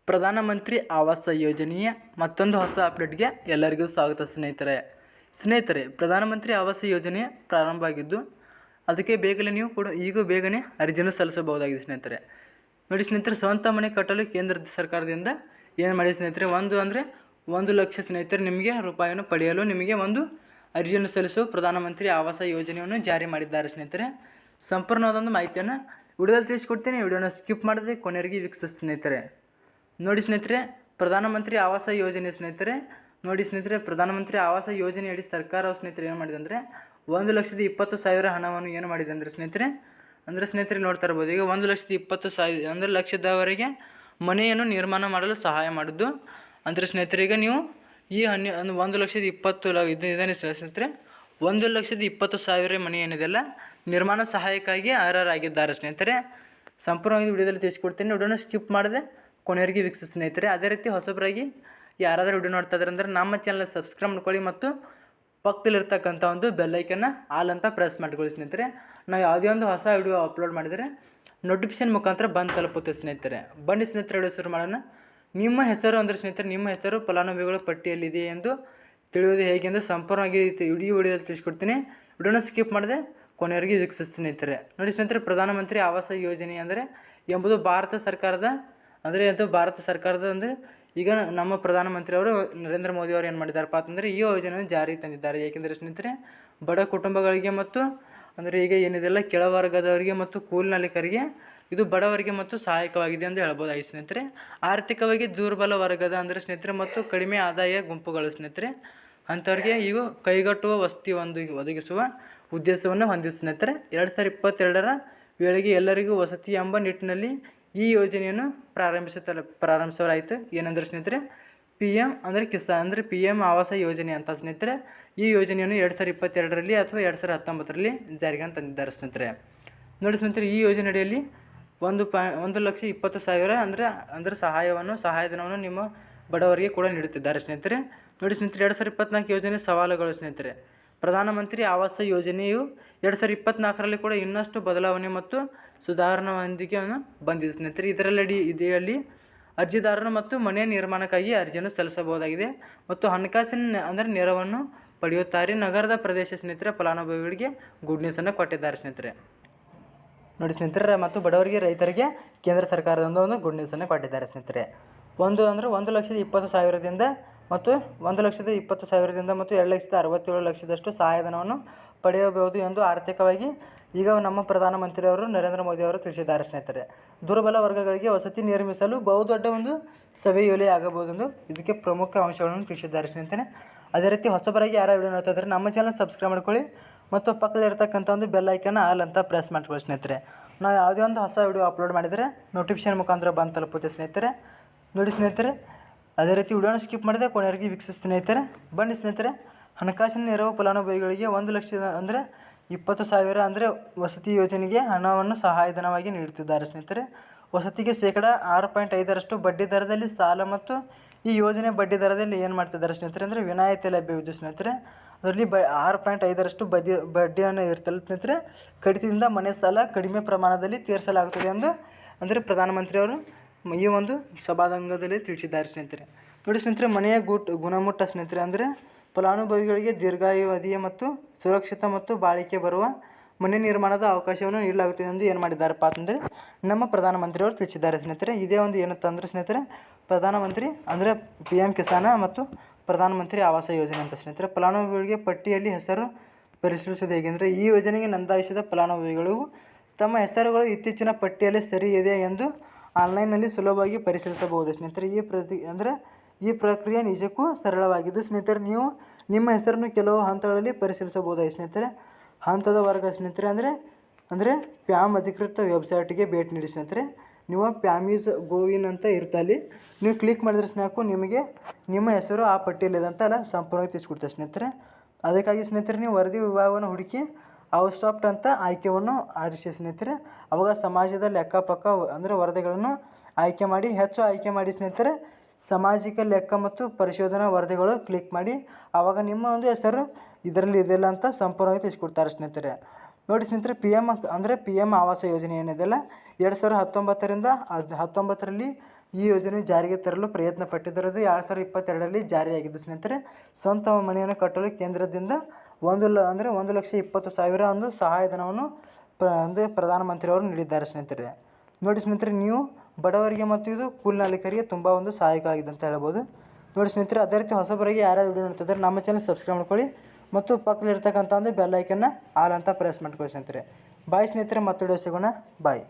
ಪ್ರಧಾನಮಂತ್ರಿ ಆವಾಸ ಯೋಜನೆಯ ಮತ್ತೊಂದು ಹೊಸ ಅಪ್ಡೇಟ್ಗೆ ಎಲ್ಲರಿಗೂ ಸ್ವಾಗತ ಸ್ನೇಹಿತರೆ ಪ್ರಧಾನಮಂತ್ರಿ ಆವಾಸ ಯೋಜನೆ ಪ್ರಾರಂಭ ಆಗಿದ್ದು ಅದಕ್ಕೆ ಬೇಗನೆ ನೀವು ಕೂಡ ಈಗ ಬೇಗನೆ ಅರ್ಜಿಯನ್ನು ಸಲ್ಲಿಸಬಹುದಾಗಿದೆ ಸ್ನೇಹಿತರೆ. ನೋಡಿ ಸ್ನೇಹಿತರೆ, ಸ್ವಂತ ಮನೆ ಕಟ್ಟಲು ಕೇಂದ್ರ ಸರ್ಕಾರದಿಂದ ಏನು ಮಾಡಿ ಸ್ನೇಹಿತರೆ, 1 ಲಕ್ಷ ಸ್ನೇಹಿತರೆ ನಿಮಗೆ ರೂಪಾಯಿಯನ್ನು ಪಡೆಯಲು ನಿಮಗೆ ಒಂದು ಅರ್ಜಿಯನ್ನು ಸಲ್ಲಿಸುವ ಪ್ರಧಾನಮಂತ್ರಿ ಆವಾಸ ಯೋಜನೆಯನ್ನು ಜಾರಿ ಮಾಡಿದ್ದಾರೆ ಸ್ನೇಹಿತರೆ. ಸಂಪೂರ್ಣವಾದ ಮಾಹಿತಿಯನ್ನು ವಿಡಿಯೋದಲ್ಲಿ ತಿಳಿಸ್ಕೊಡ್ತೇನೆ. ವಿಡಿಯೋನ ಸ್ಕಿಪ್ ಮಾಡದೆ ಕೊನೆಯವರೆಗೆ ವೀಕ್ಷಿಸಿ ಸ್ನೇಹಿತರೆ. ನೋಡಿ ಸ್ನೇಹಿತರೆ, ಪ್ರಧಾನಮಂತ್ರಿ ಆವಾಸ ಯೋಜನೆ ಸ್ನೇಹಿತರೆ, ನೋಡಿ ಸ್ನೇಹಿತರೆ, ಪ್ರಧಾನಮಂತ್ರಿ ಆವಾಸ ಯೋಜನೆಯಡಿ ಸರ್ಕಾರವು ಸ್ನೇಹಿತರೆ ಏನು ಮಾಡಿದೆ ಅಂದರೆ 1,20,000 ಹಣವನ್ನು ಏನು ಮಾಡಿದೆ ಅಂದರೆ ಸ್ನೇಹಿತರೆ ನೋಡ್ತಾ ಇರ್ಬೋದು. ಈಗ 1,20,000 ಅಂದರೆ ಲಕ್ಷದವರೆಗೆ ಮನೆಯನ್ನು ನಿರ್ಮಾಣ ಮಾಡಲು ಸಹಾಯ ಮಾಡಿದ್ದು ಅಂದರೆ ಸ್ನೇಹಿತರೆ, ಈಗ ನೀವು ಈ 1,20,000 ಇದನ್ನೇ ಸ್ನೇಹಿತರೆ 1,20,000 ಮನೆ ಏನಿದೆಲ್ಲ ನಿರ್ಮಾಣ ಸಹಾಯಕ್ಕಾಗಿ ಅರ್ಹರಾಗಿದ್ದಾರೆ ಸ್ನೇಹಿತರೆ. ಸಂಪೂರ್ಣವಾಗಿ ವಿಡಿಯೋದಲ್ಲಿ ತಿಳಿಸ್ಕೊಡ್ತೀನಿ. ವಿಡಿಯೋನ ಸ್ಕಿಪ್ ಮಾಡದೆ ಕೊನೆಯವರೆಗೆ ವೀಕ್ಷಿಸಿ ಸ್ನೇಹಿತರೆ. ಅದೇ ರೀತಿ ಹೊಸಬರಾಗಿ ಯಾರಾದರೂ ವಿಡಿಯೋ ನೋಡ್ತಾ ಇದ್ದಾರೆ ಅಂದರೆ ನಮ್ಮ ಚಾನಲ್ ಸಬ್ಸ್ಕ್ರೈಬ್ ಮಾಡ್ಕೊಳ್ಳಿ ಮತ್ತು ಪಕ್ಕದಲ್ಲಿರ್ತಕ್ಕಂಥ ಒಂದು ಬೆಲ್ಲೈಕನ್ನು ಆಲ್ ಅಂತ ಪ್ರೆಸ್ ಮಾಡ್ಕೊಳ್ಳಿ ಸ್ನೇಹಿತರೆ. ನಾವು ಯಾವುದೇ ಒಂದು ಹೊಸ ವಿಡಿಯೋ ಅಪ್ಲೋಡ್ ಮಾಡಿದರೆ ನೋಟಿಫಿಕೇಶನ್ ಮುಖಾಂತರ ಬಂದು ತಲುಪುತ್ತೆ ಸ್ನೇಹಿತರೆ. ಬನ್ನಿ ಸ್ನೇಹಿತರೆ, ವಿಡಿಯೋ ಶುರು ಮಾಡೋಣ. ನಿಮ್ಮ ಹೆಸರು ಅಂದರೆ ಸ್ನೇಹಿತರೆ, ನಿಮ್ಮ ಹೆಸರು ಫಲಾನುಭವಿಗಳ ಪಟ್ಟಿಯಲ್ಲಿದೆ ಎಂದು ತಿಳಿಯೋದು ಹೇಗೆಂದು ಸಂಪೂರ್ಣವಾಗಿ ಇಡೀ ವಿಡಿಯೋದಲ್ಲಿ ತಿಳಿಸ್ಕೊಡ್ತೀನಿ. ವಿಡಿಯೋನ ಸ್ಕಿಪ್ ಮಾಡದೆ ಕೊನೆಯವರೆಗೆ ವೀಕ್ಷಿಸಿ ಸ್ನೇಹಿತರೆ. ನೋಡಿ ಸ್ನೇಹಿತರೆ, ಪ್ರಧಾನಮಂತ್ರಿ ಆವಾಸ ಯೋಜನೆ ಎಂಬುದು ಭಾರತ ಸರ್ಕಾರದ ಅಂದರೆ ಈಗ ನಮ್ಮ ಪ್ರಧಾನಮಂತ್ರಿಯವರು ನರೇಂದ್ರ ಮೋದಿ ಅವರು ಏನು ಮಾಡಿದ್ದಾರಪ್ಪ ಅಂತಂದರೆ ಈ ಯೋಜನೆಯನ್ನು ಜಾರಿಗೆ ತಂದಿದ್ದಾರೆ. ಏಕೆಂದರೆ ಸ್ನೇಹಿತರೆ, ಬಡ ಕುಟುಂಬಗಳಿಗೆ ಮತ್ತು ಅಂದರೆ ಈಗ ಏನಿದೆಲ್ಲ ಕೆಳವರ್ಗದವರಿಗೆ ಮತ್ತು ಕೂಲಿನಾಲಿಕರಿಗೆ ಇದು ಬಡವರಿಗೆ ಮತ್ತು ಸಹಾಯಕವಾಗಿದೆ ಎಂದು ಹೇಳ್ಬೋದಾಗಿದೆ ಸ್ನೇಹಿತರೆ. ಆರ್ಥಿಕವಾಗಿ ದುರ್ಬಲ ವರ್ಗದ ಅಂದರೆ ಸ್ನೇಹಿತರೆ ಮತ್ತು ಕಡಿಮೆ ಆದಾಯ ಗುಂಪುಗಳು ಸ್ನೇಹಿತರೆ, ಅಂಥವ್ರಿಗೆ ಈಗ ಕೈಗಟ್ಟುವ ವಸತಿ ಒದಗಿಸುವ ಉದ್ದೇಶವನ್ನು ಹೊಂದಿದೆ ಸ್ನೇಹಿತರೆ. 2022 ವೇಳೆಗೆ ಎಲ್ಲರಿಗೂ ವಸತಿ ಎಂಬ ನಿಟ್ಟಿನಲ್ಲಿ ಈ ಯೋಜನೆಯನ್ನು ಪ್ರಾರಂಭಿಸಲಾಯಿತು. ಏನಂದರೆ ಸ್ನೇಹಿತರೆ, PM ಅಂದರೆ PM ಆವಾಸ ಯೋಜನೆ ಅಂತ ಸ್ನೇಹಿತರೆ. ಈ ಯೋಜನೆಯನ್ನು 2022 ಅಥವಾ 2019 ಜಾರಿಗೆ ತಂದಿದ್ದಾರೆ ಸ್ನೇಹಿತರೆ. ನೋಡಿ ಸ್ನೇಹಿತರೆ, ಈ ಯೋಜನೆ ಅಡಿಯಲ್ಲಿ 1,20,000 ಅಂದರೆ ಸಹಾಯಧನವನ್ನು ನಿಮ್ಮ ಬಡವರಿಗೆ ಕೂಡ ನೀಡುತ್ತಿದ್ದಾರೆ ಸ್ನೇಹಿತರೆ. ನೋಡಿ ಸ್ನೇಹಿತರೆ, 2024 ಯೋಜನೆ ಸವಾಲುಗಳು ಸ್ನೇಹಿತರೆ. ಪ್ರಧಾನಮಂತ್ರಿ ಆವಾಸ ಯೋಜನೆಯು 2024 ಕೂಡ ಇನ್ನಷ್ಟು ಬದಲಾವಣೆ ಮತ್ತು ಸುಧಾರಣೆಯೊಂದಿಗೆ ಬಂದಿದೆ ಸ್ನೇಹಿತರೆ. ಇದರಲ್ಲಿ ಅರ್ಜಿದಾರರು ಮತ್ತು ಮನೆ ನಿರ್ಮಾಣಕ್ಕಾಗಿ ಅರ್ಜಿಯನ್ನು ಸಲ್ಲಿಸಬಹುದಾಗಿದೆ ಮತ್ತು ಹಣಕಾಸಿನ ನೆರವನ್ನು ಪಡೆಯುತ್ತಾರೆ. ನಗರದ ಪ್ರದೇಶ ಸ್ನೇಹಿತರೆ ಫಲಾನುಭವಿಗಳಿಗೆ ಗುಡ್ ನ್ಯೂಸನ್ನು ಕೊಟ್ಟಿದ್ದಾರೆ ಸ್ನೇಹಿತರೆ. ನೋಡಿ ಸ್ನೇಹಿತರೆ, ಮತ್ತು ಬಡವರಿಗೆ ರೈತರಿಗೆ ಕೇಂದ್ರ ಸರ್ಕಾರದಿಂದ ಒಂದು ಗುಡ್ ನ್ಯೂಸನ್ನು ಕೊಟ್ಟಿದ್ದಾರೆ ಸ್ನೇಹಿತರೆ. 1,20,000ದಿಂದ ಮತ್ತು 1,20,000ದಿಂದ ಮತ್ತು 2,67,00,000ದಷ್ಟು ಸಹಾಯಧನವನ್ನು ಪಡೆಯಬಹುದು ಎಂದು ಆರ್ಥಿಕವಾಗಿ ಈಗ ನಮ್ಮ ಪ್ರಧಾನಮಂತ್ರಿಯವರು ನರೇಂದ್ರ ಮೋದಿ ಅವರು ತಿಳಿಸಿದ್ದಾರೆ ಸ್ನೇಹಿತರೆ. ದುರ್ಬಲ ವರ್ಗಗಳಿಗೆ ವಸತಿ ನಿರ್ಮಿಸಲು ಬಹುದೊಡ್ಡ ಒಂದು ಸವೆಯೋಲೆ ಆಗಬಹುದೆಂದು ಇದಕ್ಕೆ ಪ್ರಮುಖ ಅಂಶಗಳನ್ನು ತಿಳಿಸಿದ್ದಾರೆ ಸ್ನೇಹಿತರೆ. ಅದೇ ರೀತಿ ಹೊಸಬರಾಗಿ ಯಾರು ವಿಡಿಯೋ ನೋಡ್ತಾ ಇದ್ದಾರೆ ನಮ್ಮ ಚಾನಲ್ ಸಬ್ಸ್ಕ್ರೈಬ್ ಮಾಡ್ಕೊಳ್ಳಿ ಮತ್ತು ಪಕ್ಕದಲ್ಲಿರ್ತಕ್ಕಂಥ ಒಂದು ಬೆಲ್ ಐಕನ್ನ ಆಲ್ ಅಂತ ಪ್ರೆಸ್ ಮಾಡ್ಕೊಳ್ಳಿ ಸ್ನೇಹಿತರೆ. ನಾವು ಯಾವುದೇ ಒಂದು ಹೊಸ ವಿಡಿಯೋ ಅಪ್ಲೋಡ್ ಮಾಡಿದರೆ ನೋಟಿಫಿಕೇಶನ್ ಮುಖಾಂತರ ಬಂದು ತಲುಪುತ್ತೆ ಸ್ನೇಹಿತರೆ. ನೋಡಿ ಸ್ನೇಹಿತರೆ, ಅದೇ ರೀತಿ ವಿಡಿಯೋನ ಸ್ಕಿಪ್ ಮಾಡಿದೆ ಕೊನೆಯವರೆಗೆ ವೀಕ್ಷಿಸಿ ಸ್ನೇಹಿತರೆ. ಬನ್ನಿ ಸ್ನೇಹಿತರೆ, ಹಣಕಾಸಿನ ನೆರವು ಫಲಾನುಭವಿಗಳಿಗೆ 1,20,000 ಅಂದರೆ ವಸತಿ ಯೋಜನೆಗೆ ಹಣವನ್ನು ಸಹಾಯಧನವಾಗಿ ನೀಡುತ್ತಿದ್ದಾರೆ ಸ್ನೇಹಿತರೆ. ವಸತಿಗೆ ಶೇಕಡಾ 6.5% ಬಡ್ಡಿ ದರದಲ್ಲಿ ಸಾಲ ಮತ್ತು ಈ ಯೋಜನೆ ಬಡ್ಡಿ ದರದಲ್ಲಿ ಏನು ಮಾಡ್ತಿದ್ದಾರೆ ಸ್ನೇಹಿತರೆ ಅಂದರೆ ವಿನಾಯಿತಿ ಲಭ್ಯವಿದೆ ಸ್ನೇಹಿತರೆ. ಅದರಲ್ಲಿ 6.5% ಬಡ್ಡಿಯನ್ನು ಇರ್ತಲ್ಲ ಸ್ನೇಹಿತರೆ. ಕಡಿತದಿಂದ ಮನೆ ಸಾಲ ಕಡಿಮೆ ಪ್ರಮಾಣದಲ್ಲಿ ತೀರಿಸಲಾಗುತ್ತದೆ ಎಂದು ಅಂದರೆ ಪ್ರಧಾನಮಂತ್ರಿಯವರು ಈ ಒಂದು ಸಭಾಂಗಣದಲ್ಲಿ ತಿಳಿಸಿದ್ದಾರೆ ಸ್ನೇಹಿತರೆ. ನೋಡಿ ಸ್ನೇಹಿತರೆ, ಮನೆಯ ಗುಣಮಟ್ಟ ಸ್ನೇಹಿತರೆ ಅಂದರೆ ಫಲಾನುಭವಿಗಳಿಗೆ ದೀರ್ಘಾವಧಿಯ ಮತ್ತು ಸುರಕ್ಷಿತ ಮತ್ತು ಬಾಳಿಕೆ ಬರುವ ಮನೆ ನಿರ್ಮಾಣದ ಅವಕಾಶವನ್ನು ನೀಡಲಾಗುತ್ತದೆ ಎಂದು ಏನು ಮಾಡಿದ್ದಾರಪ್ಪ ಅಂತಂದರೆ ನಮ್ಮ ಪ್ರಧಾನಮಂತ್ರಿಯವರು ತಿಳಿಸಿದ್ದಾರೆ ಸ್ನೇಹಿತರೆ. ಇದೇ ಒಂದು ಏನಂತಂದರೆ ಸ್ನೇಹಿತರೆ, ಪ್ರಧಾನಮಂತ್ರಿ ಅಂದರೆ PM ಕಿಸಾನ ಮತ್ತು ಪ್ರಧಾನಮಂತ್ರಿ ಆವಾಸ ಯೋಜನೆ ಅಂತ ಸ್ನೇಹಿತರೆ. ಫಲಾನುಭವಿಗಳಿಗೆ ಪಟ್ಟಿಯಲ್ಲಿ ಹೆಸರು ಪರಿಶೀಲಿಸುವುದು ಹೇಗೆಂದರೆ, ಈ ಯೋಜನೆಗೆ ನೋಂದಾಯಿಸಿದ ಫಲಾನುಭವಿಗಳು ತಮ್ಮ ಹೆಸರುಗಳು ಇತ್ತೀಚಿನ ಪಟ್ಟಿಯಲ್ಲಿ ಸರಿ ಇದೆ ಎಂದು ಆನ್ಲೈನ್ನಲ್ಲಿ ಸುಲಭವಾಗಿ ಪರಿಶೀಲಿಸಬಹುದು ಸ್ನೇಹಿತರೆ. ಈ ಪ್ರಕ್ರಿಯೆ ನಿಜಕ್ಕೂ ಸರಳವಾಗಿದ್ದು ಸ್ನೇಹಿತರೆ, ನೀವು ನಿಮ್ಮ ಹೆಸರನ್ನು ಕೆಲವು ಹಂತಗಳಲ್ಲಿ ಪರಿಶೀಲಿಸಬಹುದಾಗಿದೆ ಸ್ನೇಹಿತರೆ. ಹಂತದ ವರ್ಗ ಸ್ನೇಹಿತರೆ ಅಂದರೆ ಪ್ಯಾಮ್ ಅಧಿಕೃತ ವೆಬ್ಸೈಟ್ಗೆ ಭೇಟಿ ನೀಡಿ ಸ್ನೇಹಿತರೆ. ನೀವು ಪ್ಯಾಮೀಸ್ ಗೋವಿನ್ ಅಂತ ಇರುತ್ತೆ, ಅಲ್ಲಿ ನೀವು ಕ್ಲಿಕ್ ಮಾಡಿದ್ರೆ ಸಾಕು ನಿಮಗೆ ನಿಮ್ಮ ಹೆಸರು ಆ ಪಟ್ಟಿಯಲ್ಲಿದೆ ಅಂತ ಎಲ್ಲ ಸಂಪೂರ್ಣವಾಗಿ ತಿಳಿಸ್ಕೊಡ್ತಾರೆ ಸ್ನೇಹಿತರೆ. ಅದಕ್ಕಾಗಿ ಸ್ನೇಹಿತರೆ, ನೀವು ವರದಿ ವಿಭಾಗವನ್ನು ಹುಡುಕಿ ಔಟ್ಸ್ಟಾಪ್ಟ್ ಅಂತ ಆಯ್ಕೆಯನ್ನು ಆರಿಸಿ ಸ್ನೇಹಿತರೆ. ಅವಾಗ ಸಮಾಜದ ಲೆಕ್ಕಪಕ್ಕ ವರದಿಗಳನ್ನು ಆಯ್ಕೆ ಮಾಡಿ ಹೆಚ್ಚು ಆಯ್ಕೆ ಮಾಡಿ ಸ್ನೇಹಿತರೆ. ಸಾಮಾಜಿಕ ಲೆಕ್ಕ ಮತ್ತು ಪರಿಶೋಧನಾ ವರದಿಗಳು ಕ್ಲಿಕ್ ಮಾಡಿ ಆವಾಗ ನಿಮ್ಮ ಒಂದು ಹೆಸರು ಇದರಲ್ಲಿ ಇದೆಲ್ಲ ಅಂತ ಸಂಪೂರ್ಣವಾಗಿ ತಿಳಿಸ್ಕೊಡ್ತಾರೆ ಸ್ನೇಹಿತರೆ. ನೋಡಿ ಸ್ನೇಹಿತರೆ, PM ಆವಾಸ ಯೋಜನೆ ಏನಿದೆಯಲ್ಲ 2019ರಿಂದ 19ರಲ್ಲಿ ಈ ಯೋಜನೆ ಜಾರಿಗೆ ತರಲು ಪ್ರಯತ್ನ ಪಟ್ಟಿದ್ದರು. 2022ರಲ್ಲಿ ಜಾರಿಯಾಗಿದ್ದು ಸ್ನೇಹಿತರೆ. ಸ್ವಂತ ಮನೆಯನ್ನು ಕಟ್ಟಲು ಕೇಂದ್ರದಿಂದ 1,20,000 ಒಂದು ಸಹಾಯಧನವನ್ನು ಪ್ರಧಾನಮಂತ್ರಿಯವರು ನೀಡಿದ್ದಾರೆ ಸ್ನೇಹಿತರೆ. ನೋಡಿ ಸ್ನೇಹಿತರೆ, ನೀವು ಬಡವರಿಗೆ ಮತ್ತು ಇದು ಕೂಲಿನಾಲಿಕರಿಗೆ ತುಂಬ ಒಂದು ಸಹಾಯಕ ಆಗಿದೆ ಅಂತ ಹೇಳ್ಬೋದು. ನೋಡಿ ಸ್ನೇಹಿತರೆ, ಅದೇ ರೀತಿ ಹೊಸಬರಿಗೆ ಯಾರ್ಯಾರು ವಿಡಿಯೋ ನೋಡ್ತಿದ್ದಾರೆ ನಮ್ಮ ಚಾನಲ್ ಸಬ್ಸ್ಕ್ರೈಬ್ ಮಾಡ್ಕೊಳ್ಳಿ ಮತ್ತು ಪಕ್ಕದಲ್ಲಿರ್ತಕ್ಕಂಥ ಒಂದು ಬೆಲ್ ಐಕನ್ನ ಆಲ್ ಅಂತ ಪ್ರೆಸ್ ಮಾಡ್ಕೊಳ್ಳಿ ಸ್ನೇಹಿತರೆ. ಬಾಯ್ ಸ್ನೇಹಿತರೆ, ಮತ್ತೆ ವಿಡಿಯೋ ಸಿಗೋಣ. ಬಾಯ್.